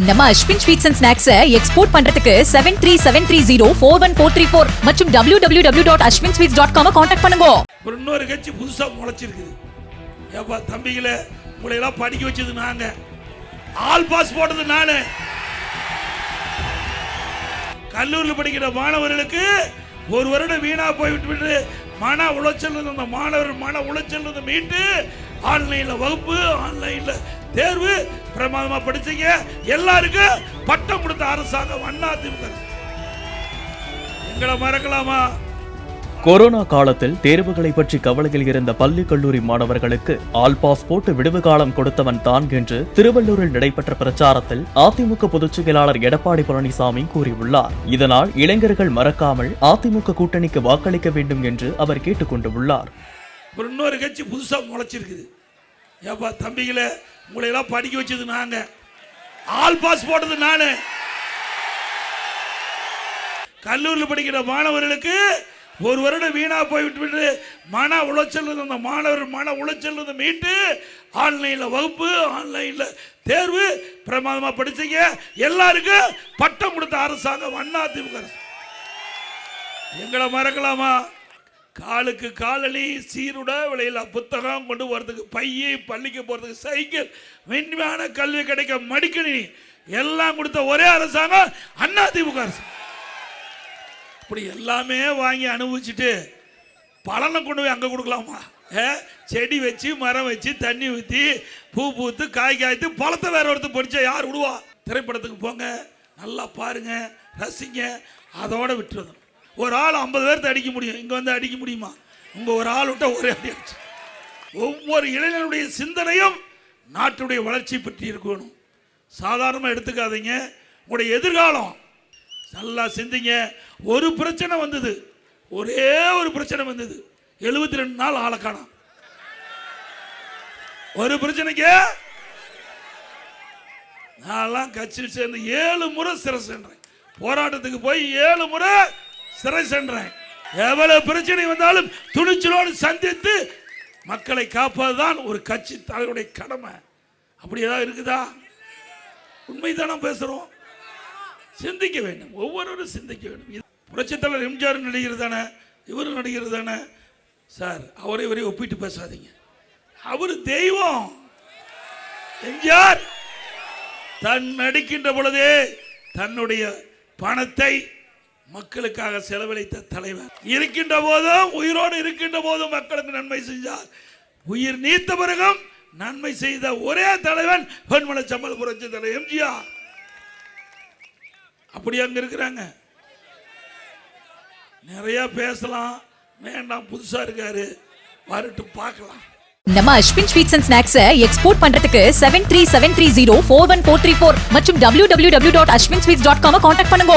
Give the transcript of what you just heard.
நம்ம Ashwin sweets and snacks export பண்றதுக்கு 7373041434 மற்றும் www.ashwinsweets.com கான்டாக்ட் பண்ணுங்க. இன்னொரு கட்சி புதுசா முளைச்சிருக்குது. ஏப்பா தம்பிகளே, உங்களை எல்லாம் படிக்க வச்சது நாங்க, ஆல் பாஸ் போட்டது நானு. கல்லூரியில் படிக்கிற மாணவர்களுக்கு ஒரு வருடம் வீணா போய்விட்டு மன உளைச்சல் இருந்த மாணவர் மன உளைச்சல் இருந்து மீட்டு ஆன்லைன்ல வகுப்பு, ஆன்லைன்ல தேர்வு பிரமாதமா படிச்சீங்க. எல்லாருக்கும் பட்டம் கொடுத்த அரசாங்கம் அதிமுக. எங்களை மறக்கலாமா? கொரோனா காலத்தில் தேர்வுகளை பற்றி கவலையில் இருந்த பள்ளி கல்லூரி மாணவர்களுக்கு ஆல் பாஸ் போட்டு விடுவு காலம் கொடுத்தவன் தான் என்று திருவள்ளூரில் நடைபெற்ற பிரச்சாரத்தில் அதிமுக பொதுச் செயலாளர் எடப்பாடி பழனிசாமி கூறியுள்ளார். இதனால் இளைஞர்கள் மறக்காமல் அதிமுக கூட்டணிக்கு வாக்களிக்க வேண்டும் என்று அவர் கேட்டுக் கொண்டுள்ளார். இன்னொரு கட்சி புதுசா முளைச்சிருக்குது. ஏப்பா தம்பிகளே, உங்களை எல்லாம் படிக்க வச்சது நாங்க, ஆல் பாஸ் போட்டது நானு. கல்லூரியில் படிக்கிற மாணவர்களுக்கு ஒரு வருடம் வீணா போய்விட்டு மன உளைச்சல் இருந்த மாணவர் மன உளைச்சல் இருந்து மீட்டு ஆன்லைன்ல வகுப்பு, ஆன்லைன்ல தேர்வு பிரமாதமா படிச்சீங்க. எல்லாருக்கும் பட்டம் கொடுத்த அரசாங்கம் அதிமுக. எங்களை மறக்கலாமா? காலுக்கு காலணி, சீருட விலையில புத்தகம் கொண்டு போறதுக்கு பையை, பள்ளிக்கு போறதுக்கு சைக்கிள், மென்மையான கல்வி கிடைக்க மடிக்கணினி எல்லாம் கொடுத்த ஒரே அரசாங்கம் அதிமுக அரசாங்கம். இப்படி எல்லாமே வாங்கி அனுபவிச்சுட்டு பலனை கொண்டு போய் அங்கே கொடுக்கலாமா? செடி வச்சு, மரம் வச்சு, தண்ணி ஊற்றி, பூ பூத்து, காய் காய்த்து, பழத்தை வேற ஒருத்தர் படிச்சா யார் விடுவா? திரைப்படத்துக்கு போங்க, நல்லா பாருங்க, ரசிங்க, அதோட விட்டுருங்க. ஒரு ஆள் 50 பேர்த்து அடிக்க முடியும், இங்கே வந்து அடிக்க முடியுமா? உங்க ஒரு ஆள் விட்டா ஒரே அடி அடிச்சு. ஒவ்வொரு இளைஞனுடைய சிந்தனையும் நாட்டுடைய வளர்ச்சி பற்றி இருக்கணும். சாதாரணமாக எடுத்துக்காதீங்க. உங்களுடைய எதிர்காலம் நல்லா சிந்திங்க. ஒரு பிரச்சனை வந்தது, ஒரே ஒரு பிரச்சனை வந்தது, 72 நாள் ஆளை காணோம். ஒரு பிரச்சனைக்கு நான் கட்சியில் சேர்ந்து 7 முறை சிறை சென்றேன். போராட்டத்துக்கு போய் 7 முறை சிறை சென்றேன். எவ்வளவு பிரச்சனை வந்தாலும் துணிச்சலோடு சந்தித்து மக்களை காப்பதுதான் ஒரு கட்சி தலைவருடைய கடமை. அப்படி ஏதாவது இருக்குதா? உண்மைதானே பேசுறோம். சிந்திக்க வேண்டும், ஒவ்வொருவரும் சிந்திக்க வேண்டும். புரட்சித் தலைவர் எம்ஜிஆர் நடிகர் தானே, இவரு நடிகர் தானே சார். அவரை இவரை ஒப்பிட்டு பேசாதீங்க. அவரு தெய்வம். எம்ஜிஆர் தன் நடிக்கின்ற பொழுதே தன்னுடைய பணத்தை மக்களுக்காக செலவழித்த தலைவர். இருக்கின்ற போதும், உயிரோடு இருக்கின்ற போதும் மக்களுக்கு நன்மை செஞ்சார். உயிர் நீத்த பிறகும் நன்மை செய்த ஒரே தலைவன் பொன்மலை சம்பல் புரட்சி தலைவர் எம்ஜிஆர். அப்படி அங்க இருக்கிறாங்க. நிறைய பேசலாம், வேண்டாம், புதுசா இருக்காரு, வரட்டு பார்க்கலாம். நம்ம Ashwin sweets and snacks export பண்றதுக்கு 7373041434 மற்றும் www.ashwinsweets.com கான்டாக்ட் பண்ணுங்க.